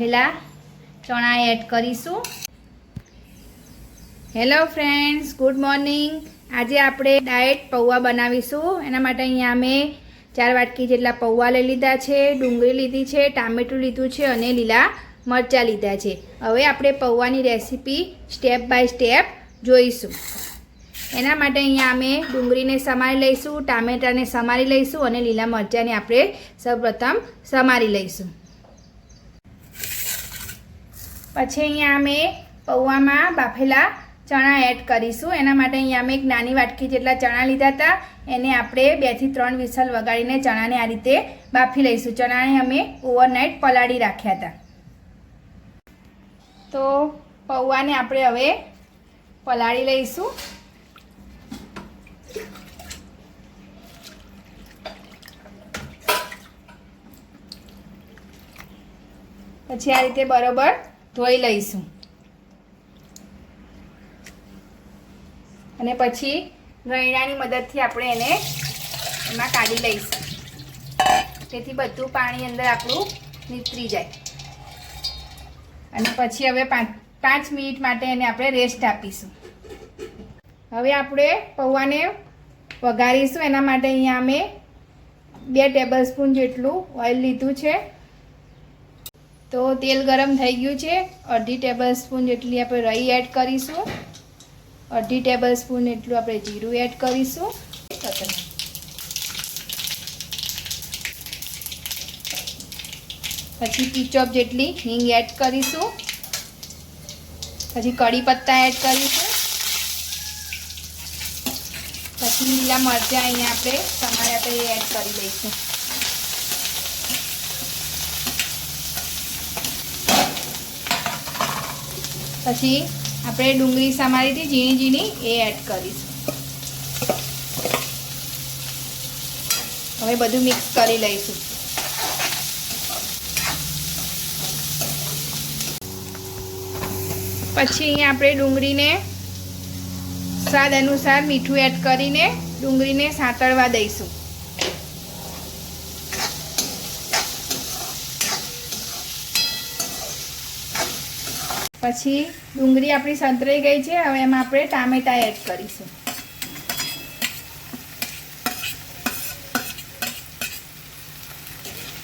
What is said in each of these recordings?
બાફેલા ચણા એડ કરીશું। Hello friends, good morning. આજે આપણે ડાયટ પૌવા બનાવીશું। એના માટે અહીંયા અમે 4 વાટકી જેટલા પૌવા લઈ લીધા છે, ડુંગળી લીધી છે, ટામેટું લીધું છે અને લીલા મરચાં લીધા છે। હવે આપણે પૌવાની રેસીપી સ્ટેપ બાય સ્ટેપ જોઈશું। એના માટે અહીંયા અમે ડુંગળીને સમારી લઈશું, ટામેટાને સમારી લઈશું અને લીલા મરચાંને આપણે સૌપ્રથમ સમારી લઈશું। પછી અહીંયા અમે પૌવામાં બાફેલા ચણા એડ કરીશું। એના માટે અહીંયા અમે એક નાની વાટકી જેટલા ચણા લીધા હતા। એને આપણે 2 થી 3 વિસલ વગાડીને ચણાને આ રીતે બાફી લઈશું। ચણાને અમે ઓવરનાઇટ પલાળી રાખ્યા હતા। તો પૌવાને આપણે હવે પલાળી લઈશું। પછી આ રીતે બરોબર ધોઈ લઈશું અને પછી ગળણાની મદદથી આપણે એને એમાં કાઢી લઈશું, જેથી બધું પાણી અંદર આપણું નીતરી જાય। અને પછી હવે 5 મિનિટ માટે એને આપણે રેસ્ટ આપીશું। હવે આપણે પૌવાને વઘારીશું। એના માટે અહીંયા અમે 2 ટેબલસ્પૂન જેટલું ઓઇલ લીધું છે। તો તેલ ગરમ થઈ ગયું છે। 1/2 ટેબલસ્પૂન જેટલી આપણે રાઈ એડ કરીશું, 1/2 ટેબલસ્પૂન એટલું આપણે જીરું એડ કરીશું, પછી પીચોપ જેટલી હિંગ એડ કરીશું, પછી કઢી પત્તા એડ કરીશું, પછી લીલા મરચાં અહીંયા આપણે સમાર્યા તો એ એડ કરી દઈશું। પછી આપણે ડુંગળી સમારી હતી ઝીણી ઝીણી એ એડ કરીશું। હવે બધું મિક્સ કરી લઈશું। પછી અહીંયા આપણે ડુંગળીને સ્વાદ અનુસાર મીઠું એડ કરીને ડુંગળીને સાંતળવા દઈશું। પછી ડુંગળી આપણી સંતરાઈ ગઈ છે। હવે એમાં આપણે ટામેટા એડ કરીશું।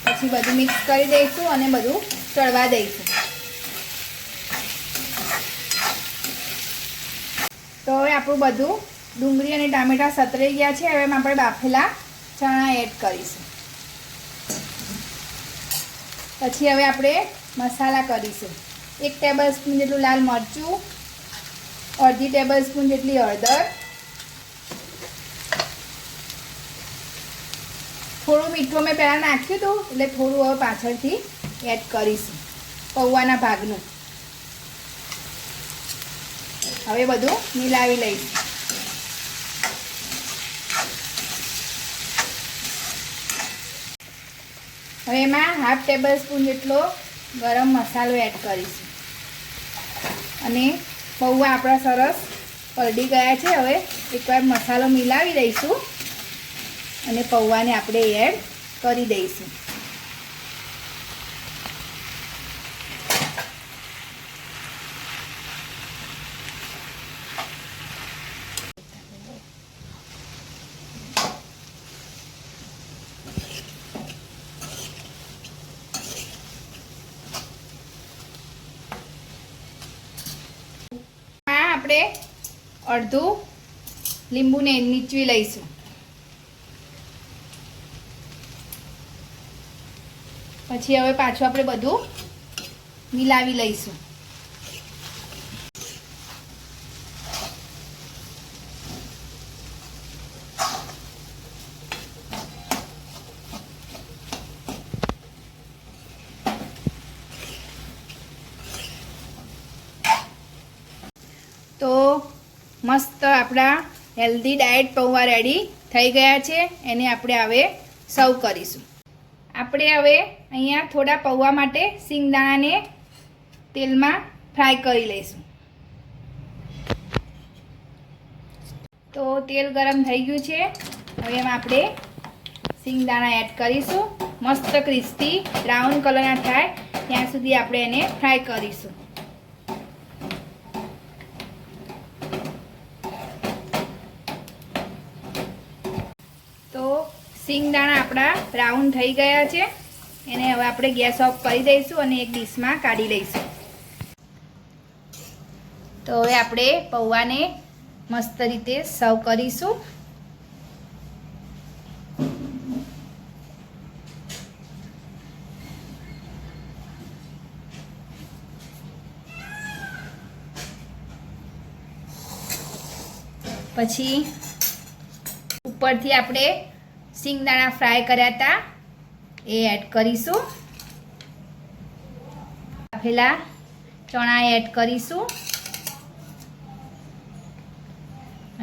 પછી બધું મિક્સ કરી દઈશું અને બધું ચડવા દઈશું। તો હવે આપણું બધું ડુંગળી અને ટામેટા સંતરાઈ ગયા છે। હવે એમાં આપણે બાફેલા ચણા એડ કરીશું। પછી હવે આપણે મસાલા કરીશું। 1 ટેબલસ્પૂન જેટલું લાલ મરચું, 1/2 ટેબલસ્પૂન જેટલી હળદર, થોડું મીઠું મેં પહેલાં નાખ્યું હતું એટલે થોડું હવે પાછળથી એડ કરીશું પૌવાના ભાગનું। હવે બધું મિલાવી લઈશું। હવે એમાં 1/2 ટેબલસ્પૂન જેટલો ગરમ મસાલો એડ કરીશું અને પૌવા આપણા સરસ પલળી ગયા છે। હવે એકવાર મસાલો મિલાવી દઈશું અને પૌવાને આપણે એડ કરી દઈશું। આપણે અડધું લીંબુને નીચવી લઈશું। પછી હવે પાછું આપણે બધું મિલાવી લઈશું। તો મસ્ત આપણા હેલ્ધી ડાયટ પૌવા રેડી થઈ ગયા છે। એને આપણે હવે સર્વ કરીશું। આપણે હવે અહીંયા થોડા પૌવા માટે સિંગદાણાને તેલમાં ફ્રાય કરી લઈશું। તો તેલ ગરમ થઈ ગયું છે। હવે એમાં આપણે સિંગદાણા એડ કરીશું। મસ્ત ક્રિસ્પી બ્રાઉન કલરના થાય ત્યાં સુધી આપણે એને ફ્રાય કરીશું. તો સિંગદાણા આપણા બ્રાઉન થઈ ગયા છે. એને હવે આપણે ગેસ ઓફ કરી દઈશું અને એક ડીશમાં કાઢી લઈશું. તો હવે આપણે પૌવાને મસ્ત રીતે સર્વ કરીશું. પછી ઉપરથી આપણે સિંગદાણા ફ્રાય કર્યા હતા એ એડ કરીશું. બાફેલા ચણા એડ કરીશું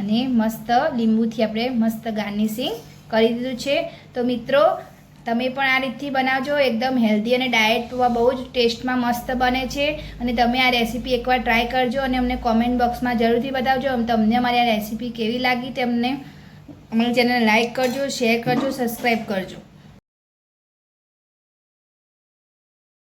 અને મસ્ત લીંબુથી આપણે મસ્ત ગાર્નિશિંગ કરી દીધું છે. તો મિત્રો તમે પણ આ રીતથી બનાવજો. એકદમ હેલ્ધી અને ડાયટ પૌવા બહુ જ ટેસ્ટમાં મસ્ત બને છે. અને તમે આ રેસીપી એકવાર ટ્રાય કરજો અને અમને કોમેન્ટ બોક્સમાં જરૂરથી બતાવજો તમને અમારી આ રેસીપી કેવી લાગી. તેમને અમારી ચેનલ લાઈક કરજો, શેર કરજો, સબસ્ક્રાઈબ કરજો.